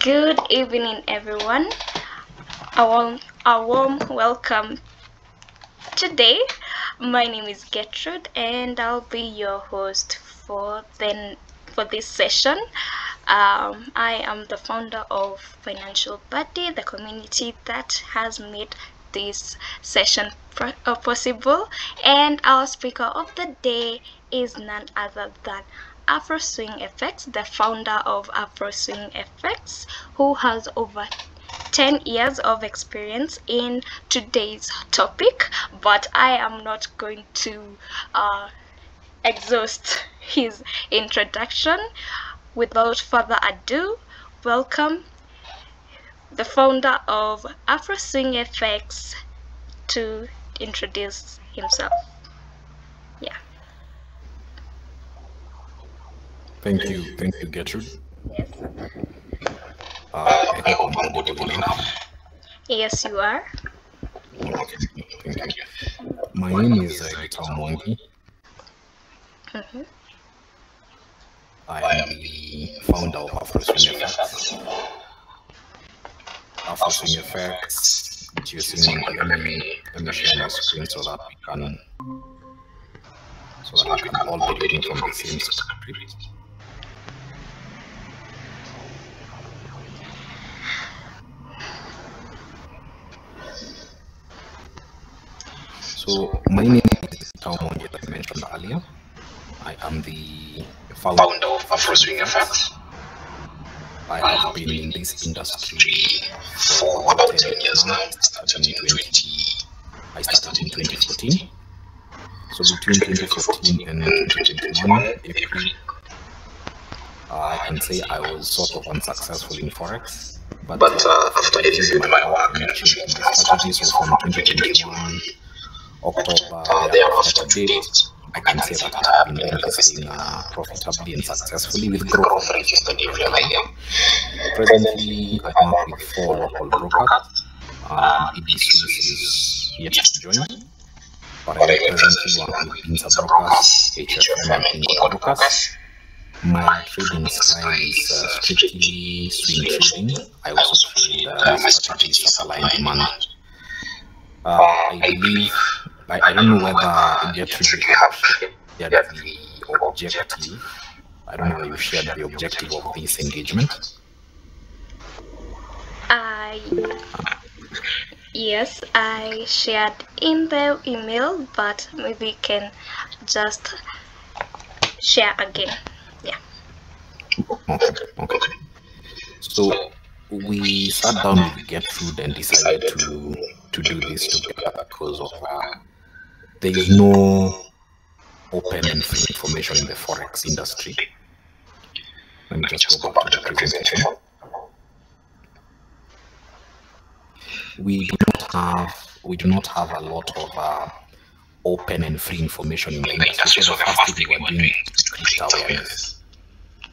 Good evening, everyone. A warm welcome. Today, my name is Gertrude, and I'll be your host for this session. I am the founder of Financial Buddy, the community that has made this session possible. And our speaker of the day is none other than Afro Swing Effects, the founder of Afro Swing Effects, who has over 10 years of experience in today's topic, but I am not going to exhaust his introduction. Without further ado, welcome the founder of Afro Swing Effects to introduce himself. Yeah. Thank you, Gertrude. Yes. I hope I'm audible enough. Yes, you are. Okay, thank you. My name is Guitar Mwangi. I am the founder of Afro Swing Effects. Afro Swing Effects, let me share my screen so that we can all be reading from the same script. So my name is Taumon, as I mentioned earlier. I am the founder of Afro Swing Effects. I have been in this industry for about 10 years now. I started in 2014. So between 2014 and 2021, April, I can say I was sort of unsuccessful in Forex. But after editing my work and changing the strategies from 2021, October, thereafter to date, I can say that I have been investing profitably and successfully with growth of registered AUM. Presently, I work with 4 local brokers. EBC is yet to join, but I presently work with Insa Brokers, HFM, and Ingoda Brokers. My trading style is strictly swing trading. I also trade strategies supply and demand. I believe, I don't know whether Gertrude have shared the objective. I don't know whether you shared the objective of this engagement. Yes, I shared in the email, but maybe you can just share again. Yeah. Okay. So we sat down with Gertrude and decided to do this together because of there is no open and free information in the Forex industry. Let me just go back to the presentation. We do not have a lot of open and free information in the industry. So the first thing we were doing is to create awareness.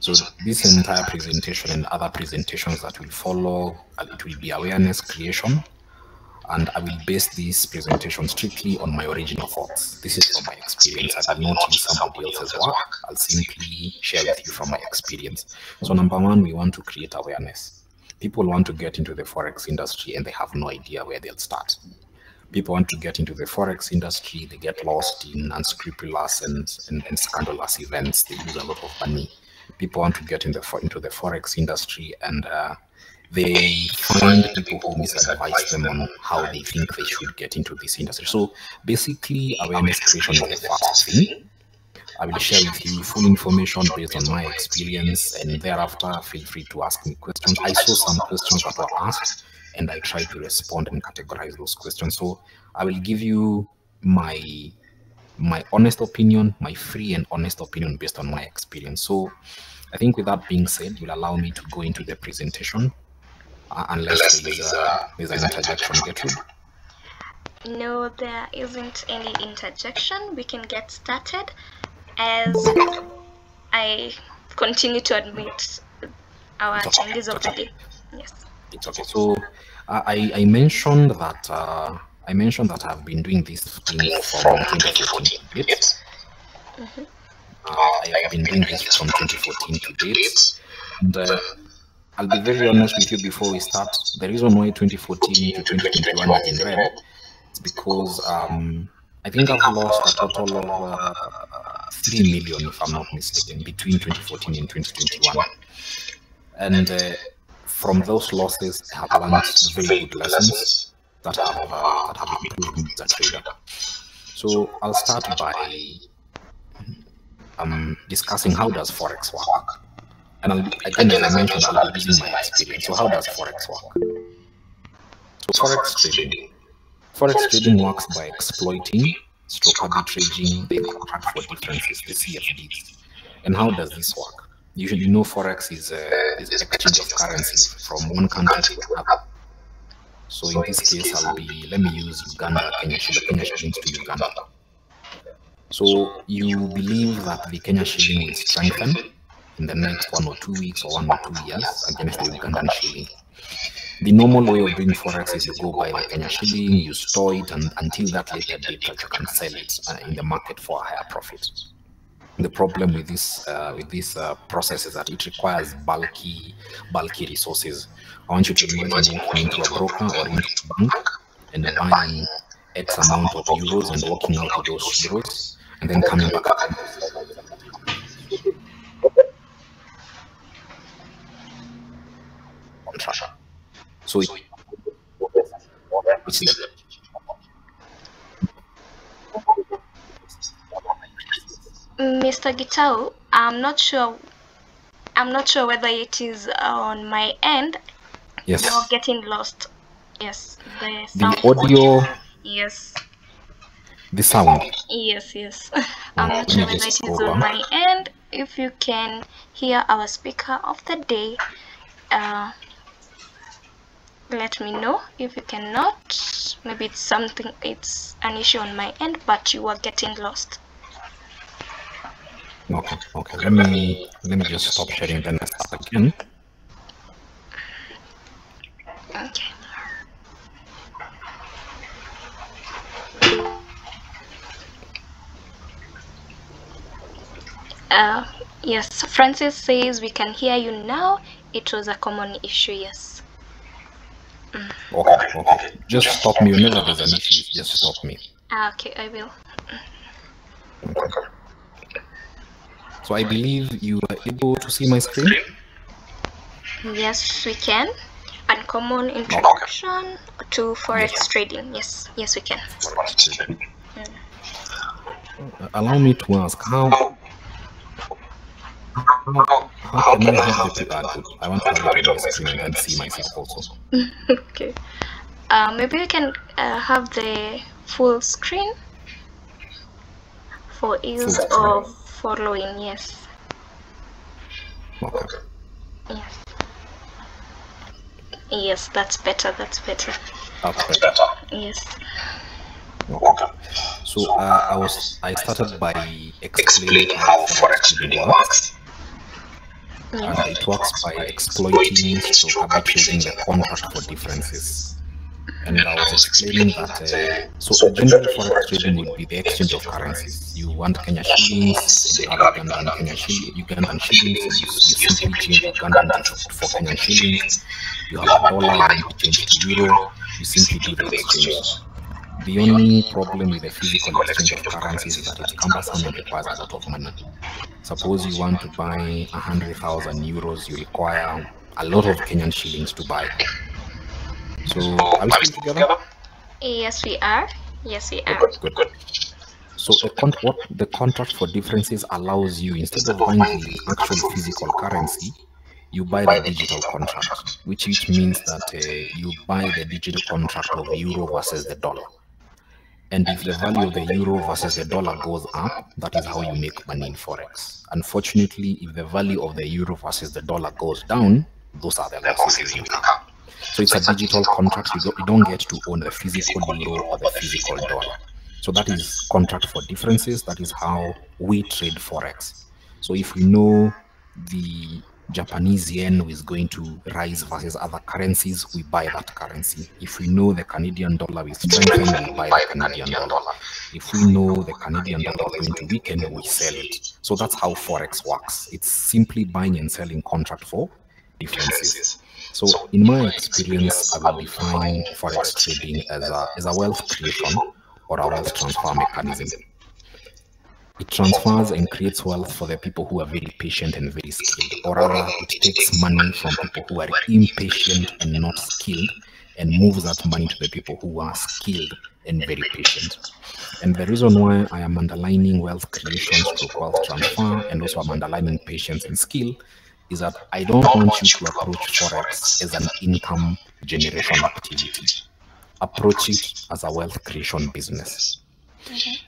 So this entire presentation and other presentations that will follow, it will be awareness creation, and I will base this presentation strictly on my original thoughts. This is from my experience. I will not use somebody else's work. I'll simply share with you from my experience. So number one, we want to create awareness. People want to get into the Forex industry and they have no idea where they'll start. People want to get into the Forex industry, they get lost in unscrupulous and scandalous events. They lose a lot of money. People want to get into the Forex industry and they find people who misadvise them on how they think they should get into this industry. So basically, awareness creation is the first thing. I will share with you full information based on my experience, and thereafter feel free to ask me questions. I saw some questions that were asked and I tried to respond and categorize those questions. So I will give you my honest opinion, my free and honest opinion based on my experience. So I think with that being said, you'll allow me to go into the presentation unless there's an interjection, Gertrude. No, there isn't any interjection. We can get started as I continue to admit our attendees of the day. Yes. It's okay. So I mentioned that I've been doing this thing from 2014 to date. I have been doing this from 2014 to date, and I'll be very honest with you before we start. The reason why 2014 to 2021 is in red is because I think I've lost a total of 3 million, if I'm not mistaken, between 2014 and 2021. And from those losses, I have learned very good lessons that have improved me as a trader. So I'll start by discussing how does Forex work. And again, as I mentioned, I'll be using my experience. So how does Forex work? So Forex trading works by exploiting, arbitraging the contract for differences, the CFDs. And how does this work? You know Forex is exchange of currencies from one country to another. So in this case, let me use Uganda, Kenya shillings to Uganda. So you believe that the Kenya shilling will strengthen in the next 1 or 2 weeks or 1 or 2 years against the Ugandan shilling. The normal way of doing Forex is you go buy the Kenya shilling, you store it until that later date that you can sell it in the market for a higher profit. The problem with this process is that it requires bulky resources. I want you to imagine walking into a broker or into a bank and buying X amount of euros and walking out with those euros and then coming back. So Mr. Gitau, I'm not sure whether it is on my end. Yes. You're getting lost. Yes. The audio. Yes. The sound. Yes. I'm not sure whether it is on my end. If you can hear our speaker of the day, let me know. If you cannot, maybe it's an issue on my end, but you are getting lost. Okay. Let me just stop sharing, then I start again. Okay. Yes, Francis says we can hear you now. It was a common issue, yes. Okay. Just stop me whenever there's an issue. Just stop me. Okay, I will. Okay. So I believe you are able to see my screen? Yes, we can. Uncommon introduction to Forex trading. Yes, we can. Allow me to ask, how can I have the good? I want to have it on my screen and see myself also. Okay. Maybe we can have the full screen for ease of following. Yes. Okay. Yes, that's better. Yes. Okay. So I started by explaining how Forex trading works. And it works by exploiting, arbitraging the contract for differences. And I was explaining that so a general Forex trading would be the exchange of currencies. You want Kenya shillings, you have Ugandan shillings, you simply change Ugandan for Kenyan shillings. You have a dollar, you change to euro, you simply do the exchange. The only problem with the physical exchange of currencies is that it's cumbersome and requires a lot of money. Suppose you want to buy 100,000 euros, you require a lot of Kenyan shillings to buy. So, are we still together? Yes, we are. Good. So, the contract for differences allows you, instead of buying the actual physical currency, you buy the digital contract, which means that you buy the digital contract of euro versus the dollar. And if the value of the euro versus the dollar goes up, that is how you make money in Forex. Unfortunately, if the value of the euro versus the dollar goes down, those are the losses you incur. So it's a digital contract. You don't get to own the physical euro or the physical dollar. So that is contract for differences. That is how we trade Forex. So if we know the Japanese yen is going to rise versus other currencies, we buy that currency. If we know the Canadian dollar is strengthening, we buy the Canadian dollar. If we know the Canadian dollar is going to weaken, we sell it. So that's how Forex works. It's simply buying and selling contract for differences. So in my experience, I will define Forex trading as a wealth creation or a wealth transfer mechanism. It transfers and creates wealth for the people who are very patient and very skilled, or rather it takes money from people who are impatient and not skilled and moves that money to the people who are skilled and very patient. And the reason why I am underlining wealth creation stroke wealth transfer, and also I'm underlining patience and skill, is that I don't want you to approach Forex as an income generation activity. Approach it as a wealth creation business.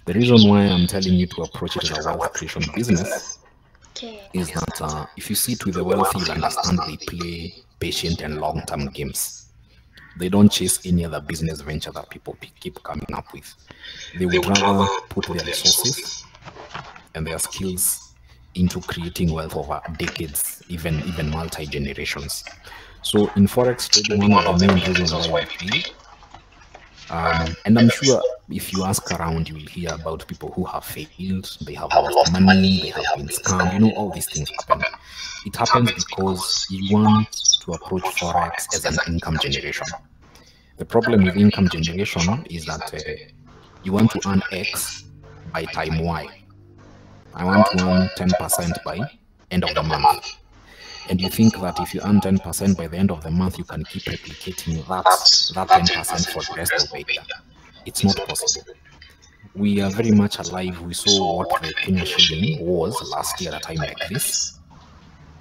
The reason why I'm telling you to approach it as a wealth creation business is that if you sit with the wealthy, you'll understand they play patient and long-term games. They don't chase any other business venture that people keep coming up with. They would rather put their resources and their skills into creating wealth over decades, even multi-generations. So in Forex trading, one of the main reasons why we play, and I'm sure if you ask around, you will hear about people who have failed, they have lost money, they have been scammed, you know, all these things happen. It happens because you want to approach Forex as an income generation. The problem with income generation is that you want to earn X by time Y. I want to earn 10% by end of the month. And you think that if you earn 10% by the end of the month, you can keep replicating that 10% for the rest of the year. It's not possible. We are very much alive. We saw what the Kenya shilling was last year at a time like this.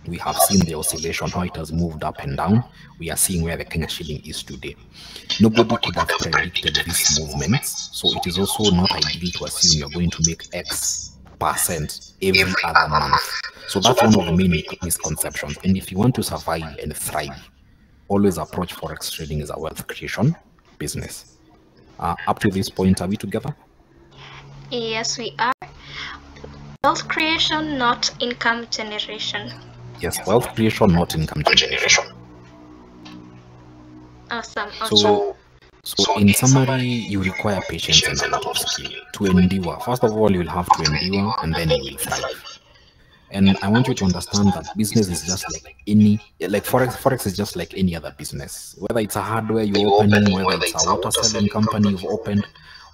We have seen the oscillation, how it has moved up and down. We are seeing where the Kenya shilling is today. Nobody could have predicted this movement. So it is also not ideal to assume you're going to make X% every other month. So that's one of the main misconceptions. And if you want to survive and thrive, always approach Forex trading as a wealth creation business. Up to this point, are we together? Yes, we are. Wealth creation, not income generation. Yes, wealth creation, not income generation. Awesome. So in summary, you require patience and a lot of skill to endure. First of all, you'll have to endure, and then you will thrive. And I want you to understand that business is just like Forex is just like any other business. Whether it's a hardware you're opening, whether it's a water selling company you've opened,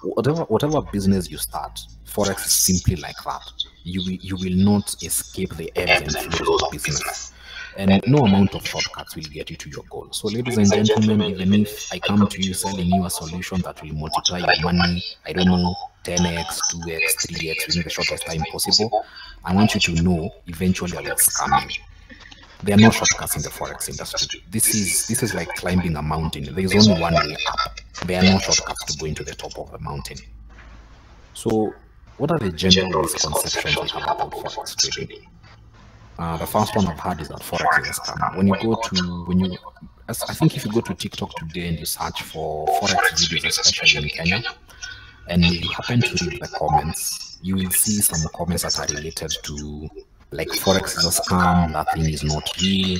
whatever business you start, Forex is simply like that. You will not escape the ebbs and flows of business. And no amount of shortcuts will get you to your goal. So ladies and gentlemen, even if I come to you selling you a solution that will multiply your money, I don't know, 10x, 2x, 3x within the shortest time possible, I want you to know eventually I will scam you. There are no shortcuts in the Forex industry. This is like climbing a mountain. There is only one way up. There are no shortcuts to go into the top of the mountain. So what are the general misconceptions we have about Forex trading? The first one I've heard is that Forex is a scam. I think if you go to TikTok today and you search for Forex videos, especially in Kenya, and you happen to read the comments, you will see some comments that are related to like Forex is a scam, that thing is not real.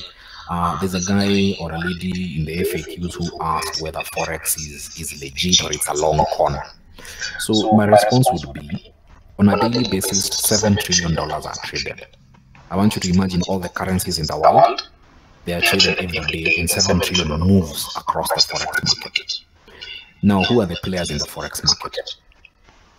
There's a guy or a lady in the FAQs who asked whether Forex is legit or it's a long con. So my response would be, on a daily basis, $7 trillion are traded. I want you to imagine all the currencies in the world, they are traded every day, and 7 trillion moves across the Forex market. Now, who are the players in the Forex market?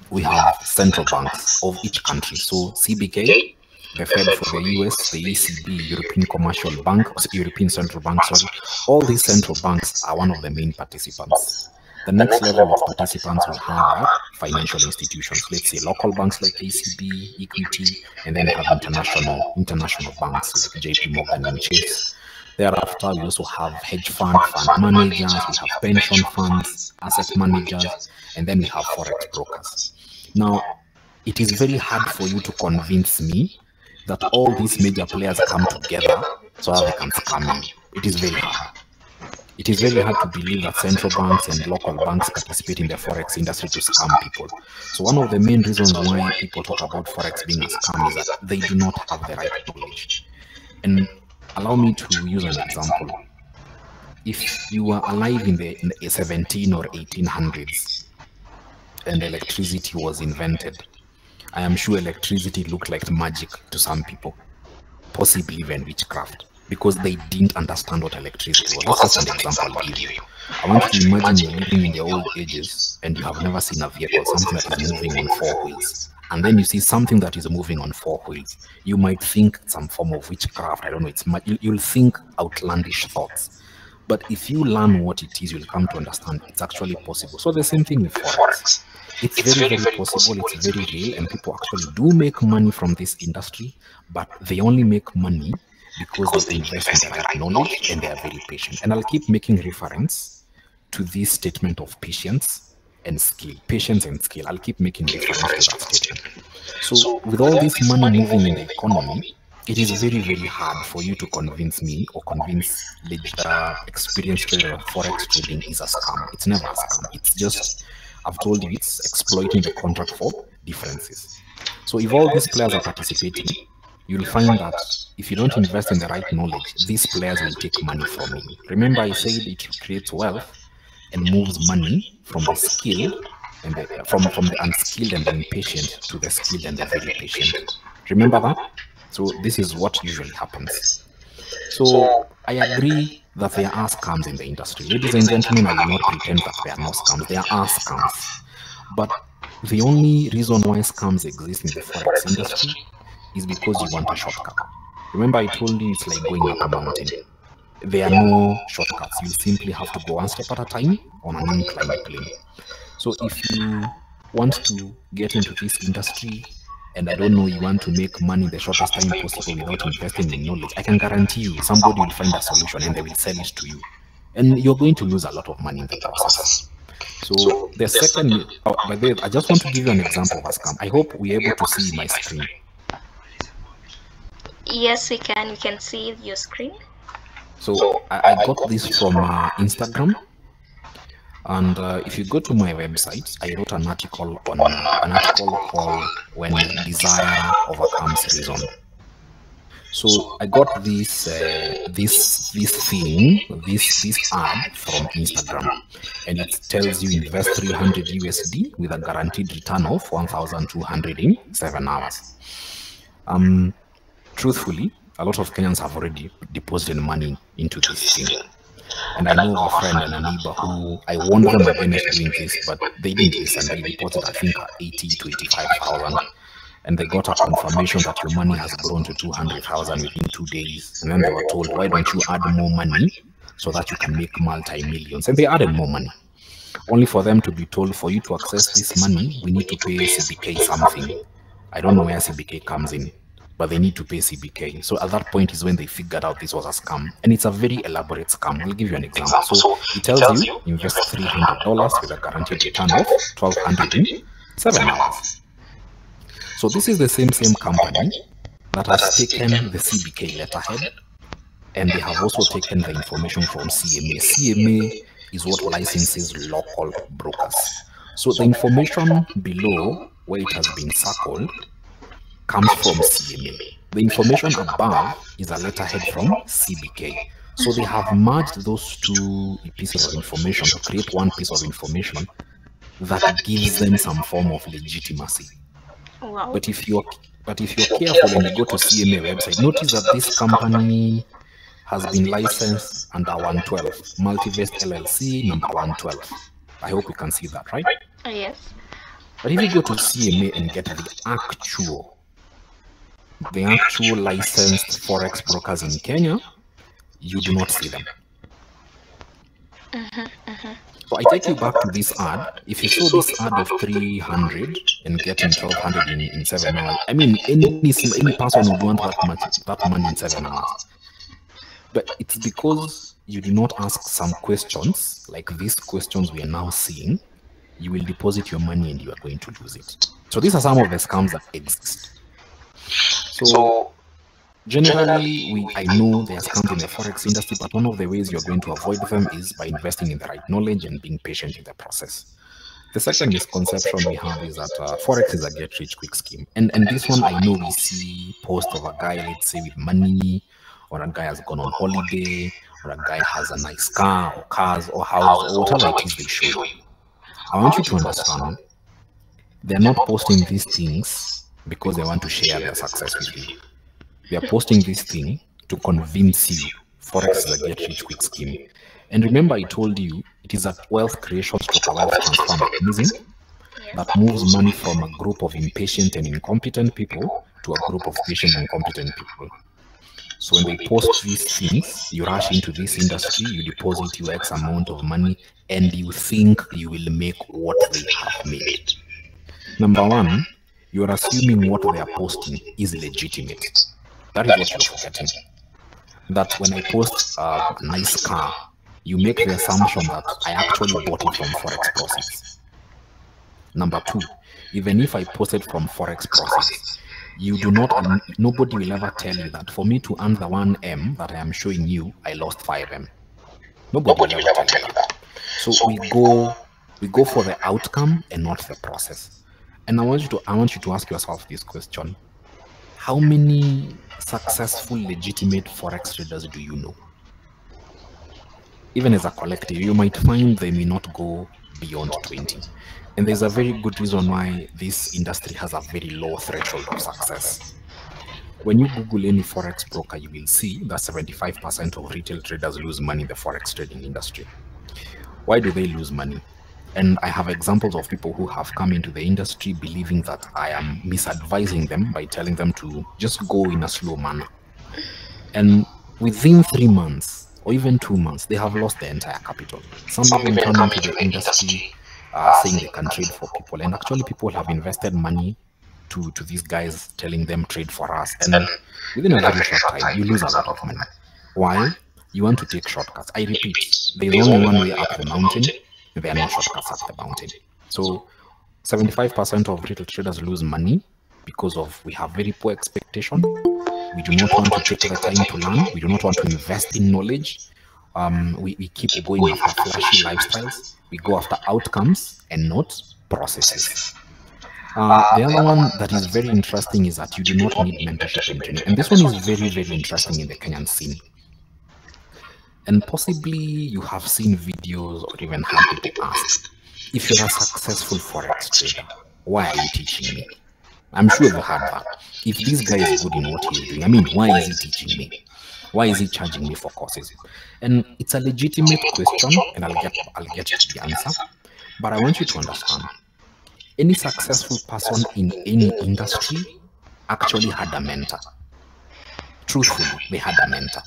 We have central banks of each country. So CBK, the Fed for the US, the ECB, European Commercial Bank, European Central Bank, sorry. All these central banks are one of the main participants. The next level of participants we have are financial institutions. Let's say local banks like ECB, Equity, and then we have international banks like JP Morgan and Chase. Thereafter, we also have hedge fund managers, we have pension funds, asset managers, and then we have Forex brokers. Now, it is very hard for you to convince me that all these major players come together so that they can scam you. It is very hard. It is very hard to believe that central banks and local banks participate in the Forex industry to scam people. So one of the main reasons why people talk about Forex being a scam is that they do not have the right knowledge. And allow me to use an example. If you were alive in the 17 or 1800s and electricity was invented, I am sure electricity looked like magic to some people, possibly even witchcraft. because they didn't understand what electricity was. That's just an example I'll give you. I want you to imagine you're living in the old ages and you have never seen a vehicle, something that is moving on 4 wheels. And then you see something that is moving on 4 wheels. You might think some form of witchcraft. I don't know. You'll think outlandish thoughts. But if you learn what it is, you'll come to understand it's actually possible. So the same thing with Forex. It's very, very possible, it's very real, and people actually do make money from this industry, but they only make money because they invest in the right knowledge and they are very patient. And I'll keep making reference to this statement of patience and skill. Patience and skill. I'll keep making reference to that statement. So with all this money moving in the economy, it is very, very hard for you to convince me or convince experienced trader that Forex trading is a scam. It's never a scam. It's just, I've told you, it's exploiting the contract for differences. So if all these players are participating, you'll find that if you don't invest in the right knowledge, these players will take money from you. Remember, I said it creates wealth and moves money from the skilled and from the unskilled and the impatient to the skilled and the very patient. Remember that? So this is what usually happens. So I agree that there are scams in the industry. Ladies and gentlemen, I will not pretend that there are no scams. There are scams. But the only reason why scams exist in the Forex industry is because you want a shortcut. Remember, I told you it's like going up a mountain. There are no shortcuts. You simply have to go one step at a time on an inclined plane. So if you want to get into this industry, and I don't know, you want to make money the shortest time possible without investing in knowledge, I can guarantee you somebody will find a solution and they will sell it to you. And you're going to lose a lot of money in the process. So the second, by the way, I just want to give you an example of a scam. I hope we're able to see my screen. Yes, we can. You can see your screen. So I got this from Instagram. And if you go to my website, I wrote an article called "When Desire Overcomes Reason." So I got this ad from Instagram, and it tells you invest 300 USD with a guaranteed return of 1,200 in 7 hours. Truthfully, a lot of Kenyans have already deposited money into this thing. And I know a friend and a neighbor who I warned them against doing this, but they didn't listen. They reported, I think, 80 to 85,000, and they got a confirmation that your money has grown to 200,000 within 2 days. And then they were told, why don't you add more money so that you can make multi-millions? And they added more money, only for them to be told, for you to access this money, we need to pay CBK something. I don't know where CBK comes in, but they need to pay CBK. So at that point is when they figured out this was a scam. And it's a very elaborate scam. I'll give you an example. So it tells you invest $300 with a guaranteed return of 1,200 in 7 hours. So this is the same company that has taken the CBK letterhead, and they have also taken the information from CMA. CMA is what licenses local brokers. So the information below, where it has been circled, comes from CMA. The information above is a letterhead from CBK. So they have merged those two pieces of information to create one piece of information that gives them some form of legitimacy. Wow. But if you're careful and you go to CMA website, notice that this company has been licensed under 112, Multivest LLC number 112. I hope you can see that, right? Yes. But if you go to CMA and get the actual licensed Forex brokers in Kenya, you do not see them. So I take you back to this ad. If you saw this ad of 300 and getting 1,200 in 7 hours, I mean, any person would want that money in 7 hours. But it's because you do not ask some questions, like these questions we are now seeing. You will deposit your money and you are going to lose it. So these are some of the scams that exist. So generally, I know there are scams in the Forex industry, but one of the ways you're going to avoid them is by investing in the right knowledge and being patient in the process. The second misconception we have is that Forex is a get-rich-quick scheme. And this one, I know we see posts of a guy, let's say, with money, or a guy has gone on holiday, or a guy has a nice car, or cars, or house, or whatever it is they show you. I want you to understand, they're not posting these things because they want to share their success with you. They are posting this thing to convince you Forex is a get-rich-quick scheme. And remember, I told you it is a wealth creation stroke, a wealth transfer mechanism that moves money from a group of impatient and incompetent people to a group of patient and competent people. So when they post these things, you rush into this industry, you deposit your X amount of money, and you think you will make what they have made. Number one, you are assuming what they are posting is legitimate. That is what you're forgetting. That when I post a nice car, you make the assumption that I actually bought it from Forex proceeds. Number two, even if I posted from Forex proceeds, you do not, nobody will ever tell you that for me to earn the 1M that I am showing you, I lost 5M. Nobody will ever tell you that. So we go for the outcome and not the process. And I want you to ask yourself this question. How many successful, legitimate Forex traders do you know? Even as a collective, you might find they may not go beyond 20. And there's a very good reason why this industry has a very low threshold of success. When you Google any Forex broker, you will see that 75% of retail traders lose money in the Forex trading industry. Why do they lose money? And I have examples of people who have come into the industry believing that I am misadvising them by telling them to just go in a slow manner. And within 3 months or even 2 months, they have lost their entire capital. Some even come into the industry saying they can trade for people. And actually people have invested money to these guys telling them trade for us. And within a very short time, you lose a lot of money. Why? You want to take shortcuts. I repeat, there is only one way up the mountain. There are no shortcuts up the mountain. So 75% of retail traders lose money because of we have very poor expectation. We do not want to take the time to learn. We do not want to invest in knowledge. We keep going after flashy lifestyles. We go after outcomes and not processes. The other one that is very interesting is that you do not need mentorship and training. And this one is very, very interesting in the Kenyan scene. And possibly you have seen videos or even heard people ask, if you're a successful Forex trader, why are you teaching me? I'm sure you've heard that. If this guy is good in what he's doing, I mean, why is he teaching me? Why is he charging me for courses? And it's a legitimate question, and I'll get to the answer. But I want you to understand, any successful person in any industry actually had a mentor. Truthfully, they had a mentor.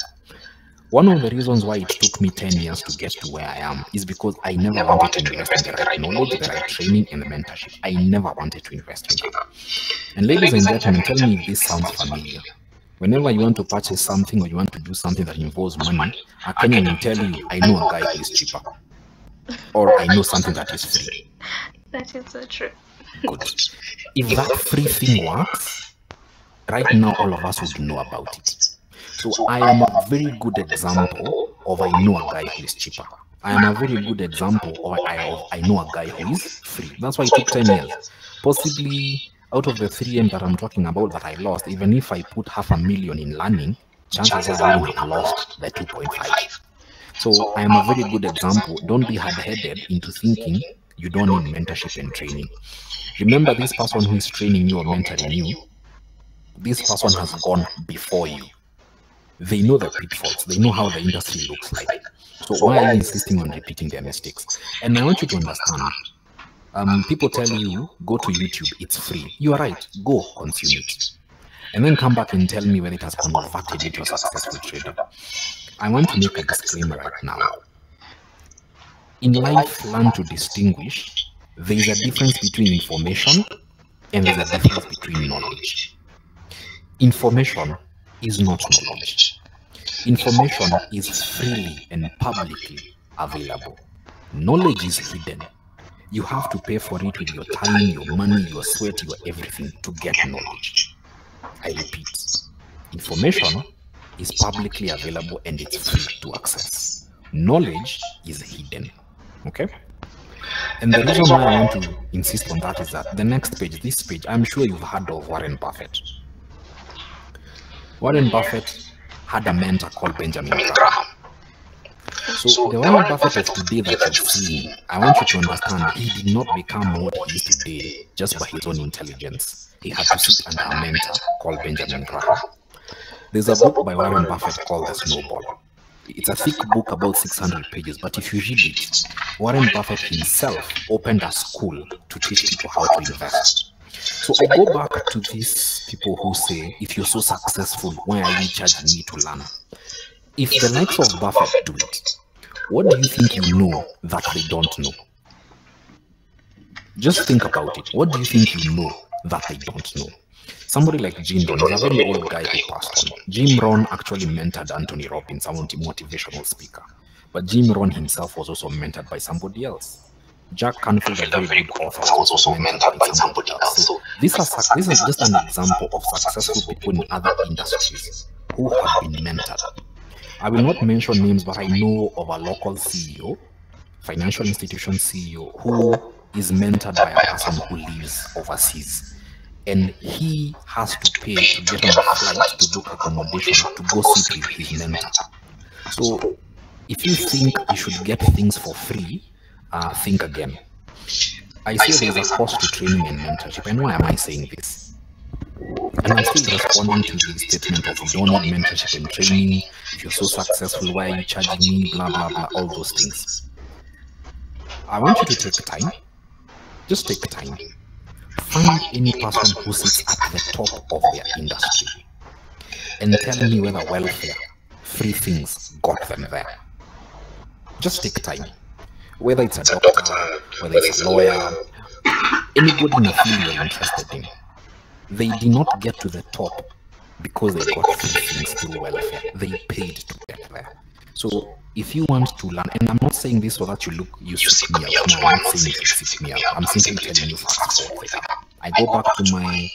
One of the reasons why it took me 10 years to get to where I am is because I never wanted to invest in the right knowledge, the right training, and the mentorship. I never wanted to invest in that. And ladies and gentlemen, tell me if this sounds familiar. Whenever you want to purchase something or you want to do something that involves money, a Kenyan will tell you, I know a guy who is cheaper. Or I know something that is free. That is so true. Good. If that free thing works, right now all of us would know about it. So I am a very good example of I know a guy who is cheaper. I am a very good example of I know a guy who is free. That's why it took 10 years. Possibly out of the 3M that I'm talking about that I lost, even if I put $500,000 in learning, chances are I would have lost the 2.5. So I am a very good example. Don't be hard-headed into thinking you don't need mentorship and training. Remember, this person who is training you or mentoring you, this person has gone before you. They know the pitfalls. They know how the industry looks like. So why are you insisting on repeating their mistakes? And I want you to understand, people tell you, go to YouTube, it's free. You are right, go consume it. And then come back and tell me whether it has converted you to a successful trader. I want to make a disclaimer right now. In life, learn to distinguish. There is a difference between information and there's a difference between knowledge. Information is not knowledge. Information is freely and publicly available. Knowledge is hidden. You have to pay for it with your time, your money, your sweat, your everything to get knowledge. I repeat, information is publicly available and it's free to access. Knowledge is hidden. Okay? And the reason why I want to insist on that is that the next page, this page, I'm sure you've heard of Warren Buffett. Warren Buffett had a mentor called Benjamin Graham. So the Warren Buffett of today that you've seen, I want you to understand, he did not become what he is today just by his own intelligence. He had to sit under a mentor called Benjamin Graham. There's a book by Warren Buffett called The Snowball. It's a thick book, about 600 pages, but if you read it, Warren Buffett himself opened a school to teach people how to invest. So I go back to these people who say, if you're so successful, why are you charging me to learn? If the likes of Buffett do it, what do you think you know that they don't know? Just think about it. What do you think you know that they don't know? Somebody like Jim Rohn is a very old guy who passed on. Jim Rohn actually mentored Anthony Robbins, a motivational speaker. But Jim Rohn himself was also mentored by somebody else. Jack Canfield, a very good author, was also mentored by somebody else. So this is just an example of successful people in other industries who have been mentored. I will not mention names, but I know of a local CEO, financial institution CEO, who is mentored by a person who lives overseas. And he has to pay to get on a flight, to book accommodation, to go sit with his mentor. So if you think you should get things for free, think again. I say there's a cost to training and mentorship. And why am I saying this? And I'm still responding to the statement of you don't need mentorship and training. If you're so successful, why are you charging me? Blah, blah, blah, all those things. I want you to take time. Just take time. Find any person who sits at the top of their industry and tell me whether welfare, free things got them there. Just take time. Whether it's a doctor, whether it's a lawyer, anybody in a field you're interested in, they did not get to the top because they got free things through welfare. They paid to get there. So if you want to learn, and I'm not saying this so that you seek me out. No, I'm not saying you seek me out. I'm simply telling you facts. I go back to my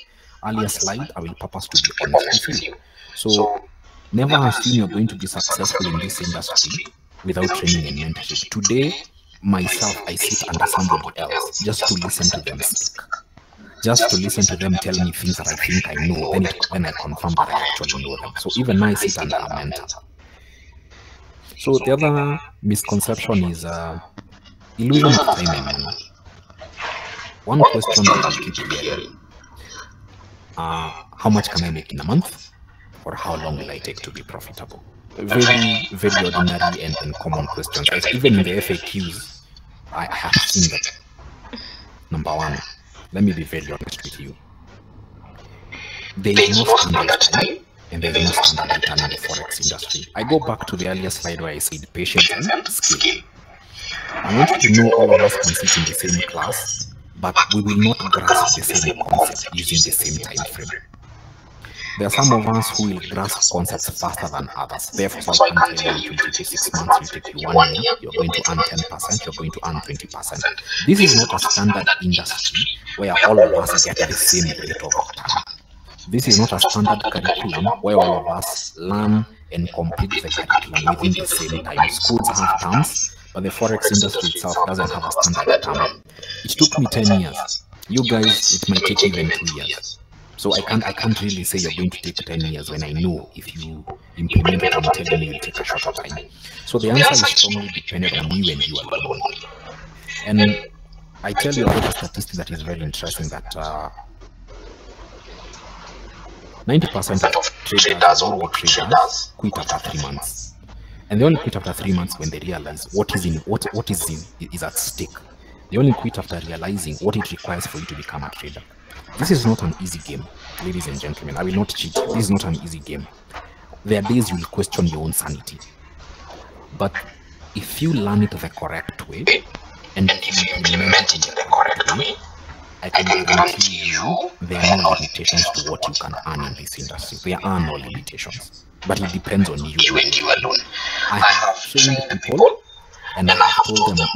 earlier slide. I will purpose to be honest with you. So never assume you're going to be successful in this industry without training and mentorship. Today, myself, I sit under somebody else just to listen to them speak. Just to listen to them tell me things that I think I know, then I confirm that I actually know them. So even I sit under a mentor. So the other misconception is illusion of time and money. One question that I keep hearing, how much can I make in a month? Or how long will I take to be profitable? Very, very ordinary and common questions. Even in the FAQs, I have seen that. Number one, let me be very honest with you. There is no standard time, and there is no standard return in the Forex industry. I go back to the earlier slide where I said patience and skill. I want you to know all of us can sit in the same class, but we will not grasp the same concept using the same time frame. There are some of us who will grasp concepts faster than others. Therefore, I can tell you it will take you 6 months, it will take you 1 year, you're going to earn 10%, you're going to earn 20%. This is not a standard industry where all of us get the same rate of return. This is not a standard curriculum where all of us learn and complete the curriculum within the same time. Schools have terms, but the Forex industry itself doesn't have a standard term. It took me 10 years. You guys, it might take even 2 years. So I can't really say you're going to take 10 years when I know if you implement what I'm telling you, it will take a shorter time. So the answer is strongly dependent on you and you alone. And I tell you about a statistic that is very interesting, that 90% of traders or work traders quit after 3 months. And they only quit after 3 months when they realize what is at stake. They only quit after realizing what it requires for you to become a trader. This is not an easy game, ladies and gentlemen. I will not cheat. This is not an easy game. There are days you will question your own sanity. But if you learn it the correct way, and if you implement it the correct way, I can guarantee you there are no limitations to what you can earn in this industry. There are no limitations. But it depends on you and you alone. I have trained people and I have told them,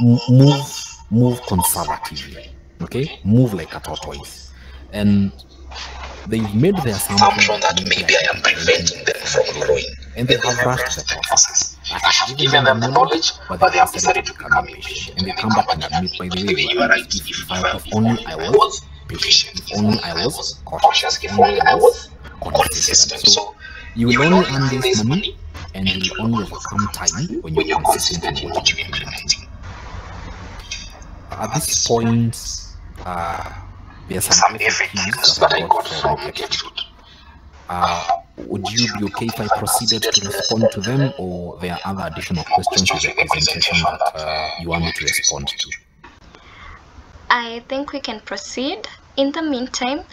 move conservatively. Okay? Move like a tortoise. And they've made the assumption that maybe I am preventing them from growing. And they have rushed the process. I have given them the knowledge, but they have decided to become patient. And they come back and admit, by the way, you are right. If only I was patient, if only I was cautious, if only I was consistent. So you will only earn this money, and you will only overcome time when you're consistent in what you're implementing. At this point, there are some FAQs that I got from Get. would you be okay if I proceeded to respond to them, or there are other additional questions with the presentation that you want me to respond to? I think we can proceed. In the meantime,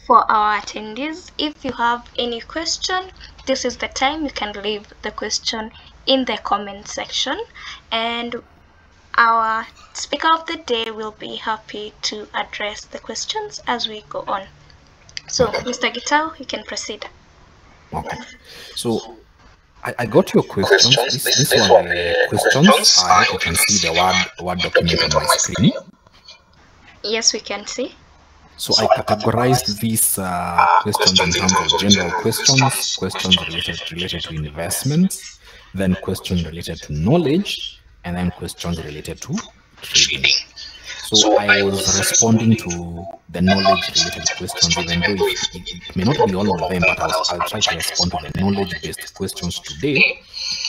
for our attendees, if you have any question, this is the time you can leave the question in the comment section, and our speaker of the day will be happy to address the questions as we go on. So, Mr. Gitao, you can proceed. Okay. So, I got your questions. These were the questions. I hope you can see the word document on my screen. Yes, we can see. So I categorized these questions in terms of general questions, questions related to investments, then questions related to knowledge, and then questions related to trading. So I was responding to the knowledge-related questions, even though it may not be all of them, but I'll try to respond to the knowledge-based questions today,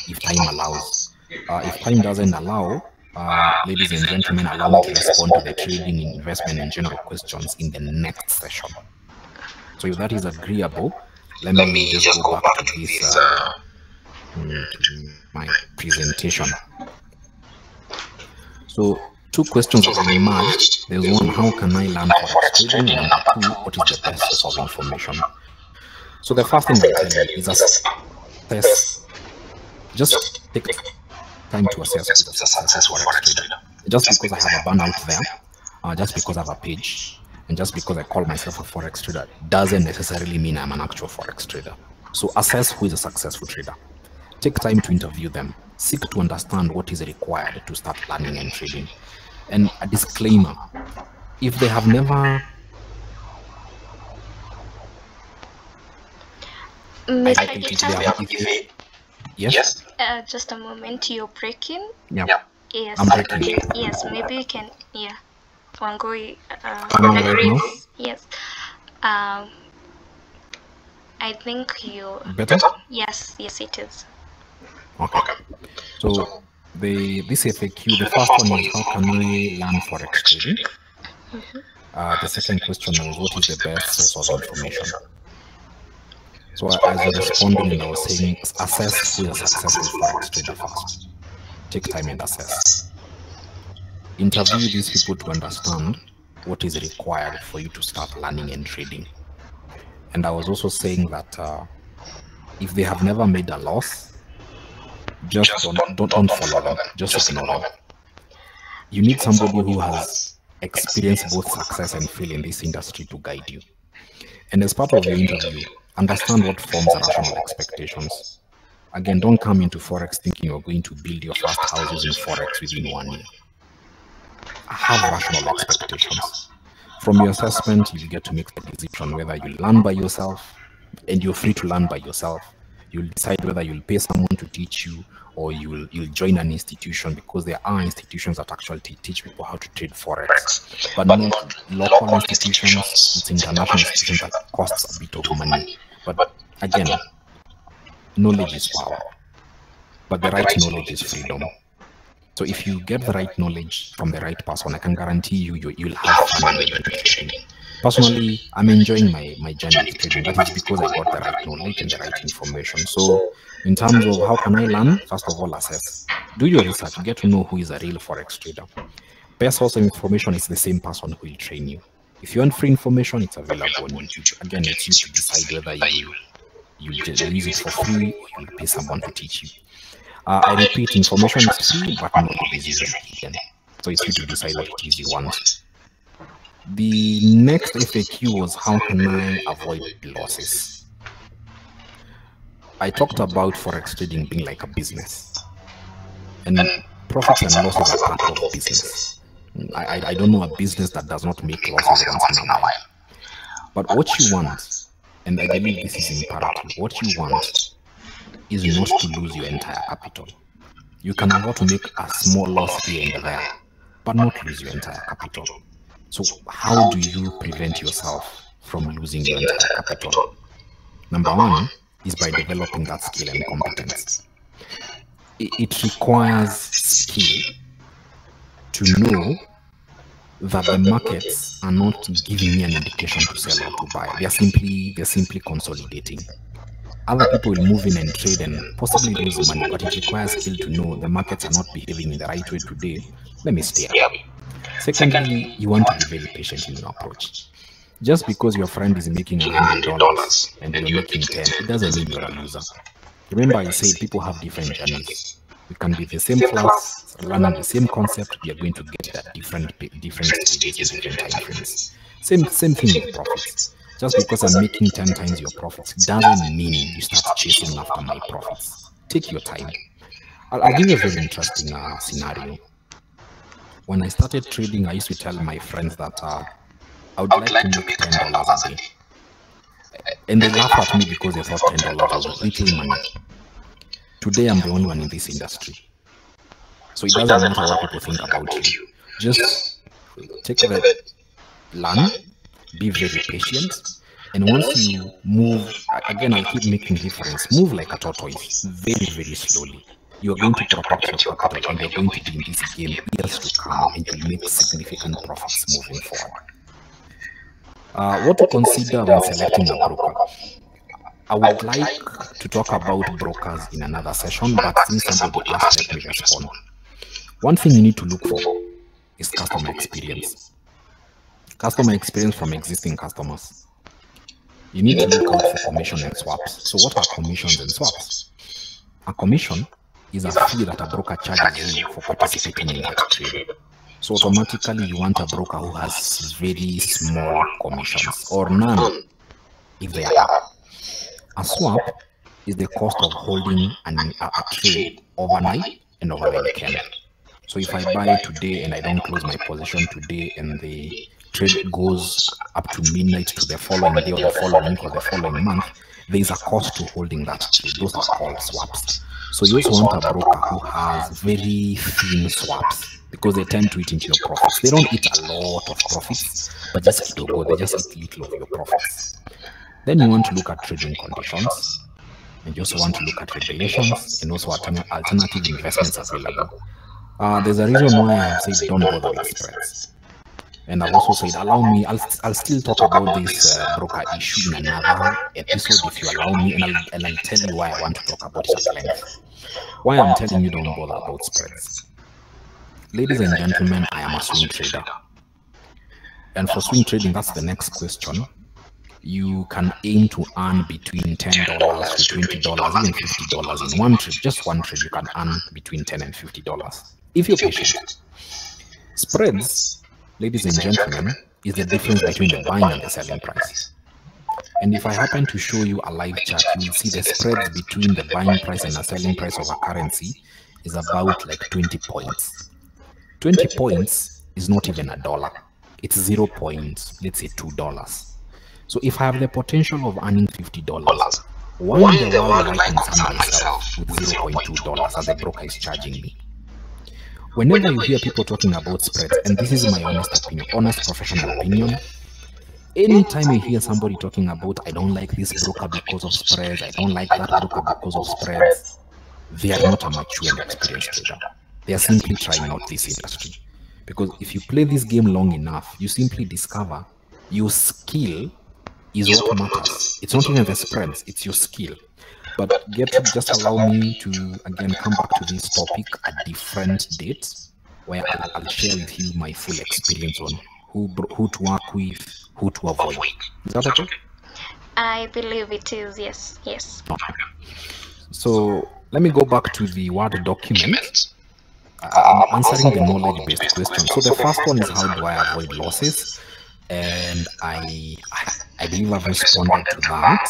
if time allows. If time doesn't allow, ladies and gentlemen, allow me to respond to the trading, investment, and general questions in the next session. So if that is agreeable, let me just go back to this, to my presentation. So two questions have been merged. There's one, how can I learn Forex trading? And number two, what is the best source of information? So the first thing I'll tell you is assess. Just take time to assess who is a successful Forex trader. Just because I have a banner out there, just because I have a page, and just because I call myself a Forex trader doesn't necessarily mean I'm an actual Forex trader. So assess who is a successful trader. Take time to interview them. Seek to understand what is required to start learning and trading. And a disclaimer, if they have never... Yes? Just a moment, you're breaking. Yeah. Yes. I'm breaking. Yes, maybe you can, yeah. Wangui agrees. Yes. I think you... Better? Yes, it is. Okay. So this FAQ, the first one is, how can I learn Forex trading? The second question was, what is the best source of information? So as I responded, I was saying, assess who is a successful Forex trader first. Take time and assess. Interview these people to understand what is required for you to start learning and trading. And I was also saying that if they have never made a loss, just don't follow them. Just ignore them. You need somebody who has experienced both success and fail in this industry to guide you. And as part of your interview, understand what forms rational expectations. Again, don't come into Forex thinking you're going to build your first house using Forex within 1 year. Have rational expectations. From your assessment, you get to make the decision whether you learn by yourself, and you're free to learn by yourself. You'll decide whether you'll pay someone to teach you, or you'll join an institution, because there are institutions that actually teach people how to trade Forex, but not local institutions. It's international institutions that costs a bit of money. But again, knowledge is power, but the right knowledge is freedom. So if you get the right knowledge from the right person, I can guarantee you'll have fun with trading. Personally, I'm enjoying my journey with trading. That is because I got the right knowledge and the right information. So in terms of how can I learn, first of all, assess. Do your research, get to know who is a real Forex trader. Best source of information is the same person who will train you. If you want free information, it's available on YouTube. Again, it's you to decide whether you use it for free or you'll pay someone to teach you. I repeat, information is free, but not always again. So it's you to decide what it is you want. The next FAQ was, how can I avoid losses? I talked about Forex trading being like a business, and profits and losses are part of business. I don't know a business that does not make losses once in a while. But what you want, and I believe this is imperative, what you want is not to lose your entire capital. You can afford to make a small loss here and there, but not lose your entire capital. So how do you prevent yourself from losing your entire capital? Number one is by developing that skill and competence. It requires skill to know that the markets are not giving me an indication to sell or to buy. They're simply consolidating. Other people will move in and trade and possibly lose money, but it requires skill to know the markets are not behaving in the right way today. Let me stay away. Secondly, you want to be very patient in your approach. Just because your friend is making $100 and you're making 10, it doesn't mean you're a loser. Remember, I said people have different journeys. We can be the same class, learning the same concept. We are going to get at different stages and different time frames. Same thing with profits. Just because I'm making 10 times your profits doesn't mean you start chasing after my profits. Take your time. I'll give you a very interesting scenario. When I started trading, I used to tell my friends that I would like to make $10 a day. And they laughed at me because they thought $10 was little money. Today, I'm the only one in this industry. So it doesn't matter what people think about you. Just take the learn, be very patient, and once you move, again, I'll keep making difference, move like a tortoise, very, very slowly. You are going to protect your capital, and you're going to be in this game years to come, and you'll make significant profits moving forward. What to consider when selecting a broker? I would like to talk about brokers in another session, but since somebody asked, let me respond. One thing you need to look for is customer experience. Customer experience from existing customers. You need to look out for commission and swaps. So what are commissions and swaps? A commission is a fee that a broker charges you for participating in that trade. So automatically you want a broker who has very small commissions or none if they are. A swap is the cost of holding a trade overnight and over the weekend. So if I buy today and I don't close my position today and the trade goes up to midnight to the following day or the following week or the following month, there is a cost to holding that trade. Those are called swaps. So you also want a broker who has very thin swaps because they tend to eat into your profits. They don't eat a lot of profits, but just keep go. They just eat little of your profits. Then you want to look at trading conditions, and you also want to look at regulations and also alternative investments available. There's a reason why I have said don't bother with spreads. And I've also said, allow me, I'll still talk about this broker issue in another episode if you allow me, and I'll tell you why I want to talk about it at length. Why I'm telling you don't bother about spreads. Ladies and gentlemen, I am a swing trader. And for swing trading, that's the next question. You can aim to earn between $10 to $20, even $50 in one trade. Just one trade, you can earn between $10 and $50 if you're patient. Spreads, ladies and gentlemen, is the difference between the buying and the selling price. And if I happen to show you a live chart, you will see the spread between the buying price and the selling price of a currency is about like 20 points. 20 points is not even a dollar. It's 0 points, let's say $2. So if I have the potential of earning $50, why in the world will I concern myself with $0.2 as the broker is charging me? Whenever you hear people talking about spreads, and this is my honest opinion, honest professional opinion, anytime you hear somebody talking about, I don't like this broker because of spreads, I don't like that broker because of spreads, they are not a mature and experienced trader. They are simply trying out this industry. Because if you play this game long enough, you simply discover your skill is what matters. It's not even the spreads, it's your skill. But just allow me to again come back to this topic at different dates where I'll share with you my full experience on who to work with, who to avoid. Is that okay? I believe it is, yes. Okay. So let me go back to the Word document. I'm answering the knowledge-based question. So the first one is, how do I avoid losses? And I believe I've responded to that.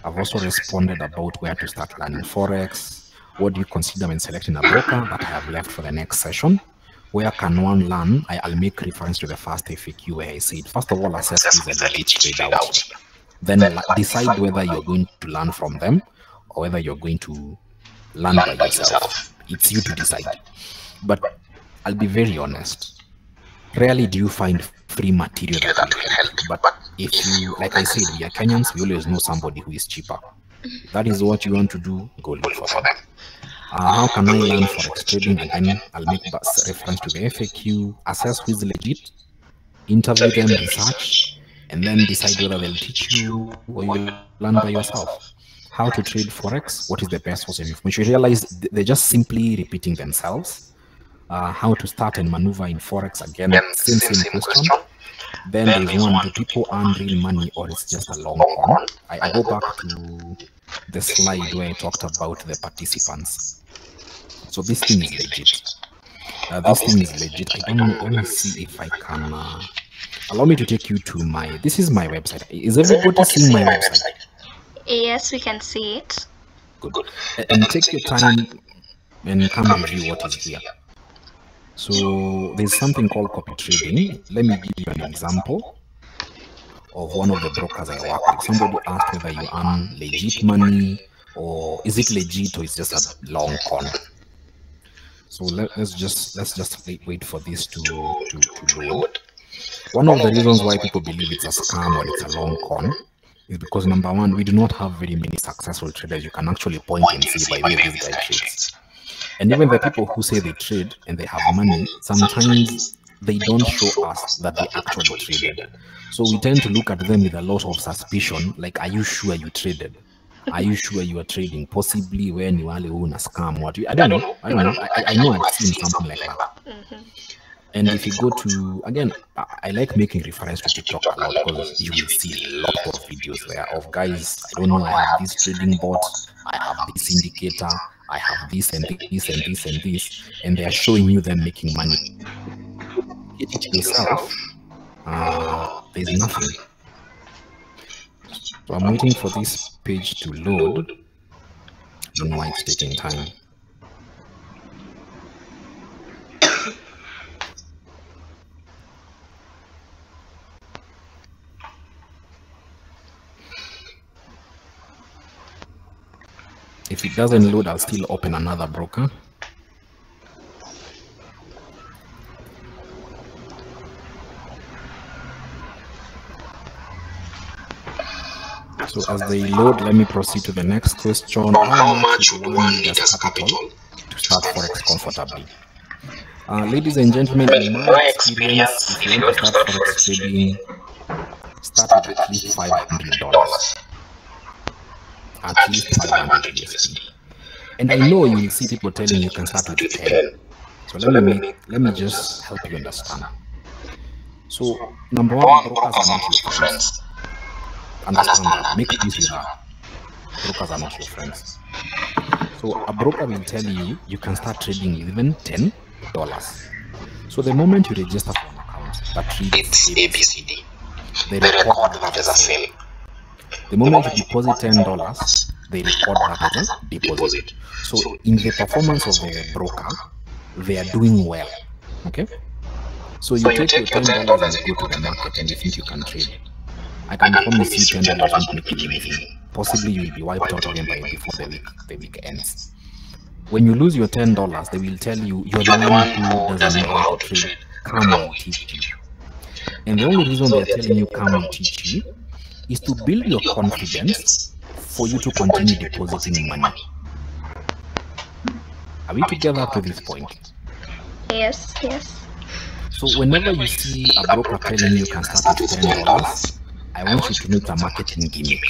I've also responded about where to start learning Forex. What do you consider when selecting a broker? That I have left for the next session. Where can one learn? I'll make reference to the first FAQ where I said, first of all, assess who is a legit trader out. Then decide whether you're going to learn from them or whether you're going to learn by yourself. It's you to decide. But I'll be very honest. Rarely do you find free material that will help. But if you, like I said, we are Kenyans, we always know somebody who is cheaper. If that is what you want to do, go look for them. How can I learn Forex trading? Again, I'll make reference to the FAQ, assess who is legit, interview them, research, and then decide whether they'll teach you or you'll learn by yourself. How to trade Forex, what is the best source of information? You realize they're just simply repeating themselves. How to start and maneuver in Forex, again, same question. Then there's one, do people earn real money or it's just a long con? I go back to the slide where I talked about the participants. So this thing is legit. This thing is legit. I don't know. Let me see if I can. Allow me to take you to this is my website. Is everybody seeing my website? Yes, we can see it. Good. And take your time and come review what is here. So there's something called copy trading. Let me give you an example of one of the brokers I work with. Somebody asked whether you earn legit money or is it legit or it's just a long con. So let's just wait for this to load. One of the reasons why people believe it's a scam or it's a long con is because, number one, we do not have very many successful traders you can actually point and see by the way this guy trades. And even the people who say they trade and they have money, sometimes they don't show us that they actually traded. So we tend to look at them with a lot of suspicion, like, are you sure you traded? Are you sure you are trading? Possibly when you are on a scam. What I don't know. I know I've seen something like that. And if you go to, again, I like making reference to TikTok a lot because you will see a lot of videos there of guys, I don't know, I have this trading bot, I have this indicator, I have this and this and this and this, and they are showing you them making money. Get it yourself, there's nothing. So I'm waiting for this page to load. I don't know why it's taking time. If it doesn't load, I'll still open another broker. So as they load, let me proceed to the next question. How much would one need as capital to start Forex comfortably? Ladies and gentlemen, in my experience, if you want to start Forex trading, start with at least $500. At least 500 USD. And I know you will see people telling you can start with 10. So let me just help you understand. So number one, brokers are not your friends. Understand that. Make peace with that. Brokers are not your friends. So a broker will tell you you can start trading with even $10. So the moment you register for an account that reads ABCD, they record that as a sale. The moment you deposit $10, they record that as a deposit. So in the performance of the broker, they are doing well. Okay? So you take your $10 and you go to the market and you think you can trade. I can promise you $10 won't make you anything. Possibly you will be wiped out again before the week ends. When you lose your $10, they will tell you you're the one who doesn't know how to trade. Come, we'll teach you. And the only reason they're telling you come, we'll teach you is to build your confidence for you to continue depositing money. Are we together to this point? Yes. So whenever you see a broker telling you can start with $10, I want you to know it's a marketing gimmick.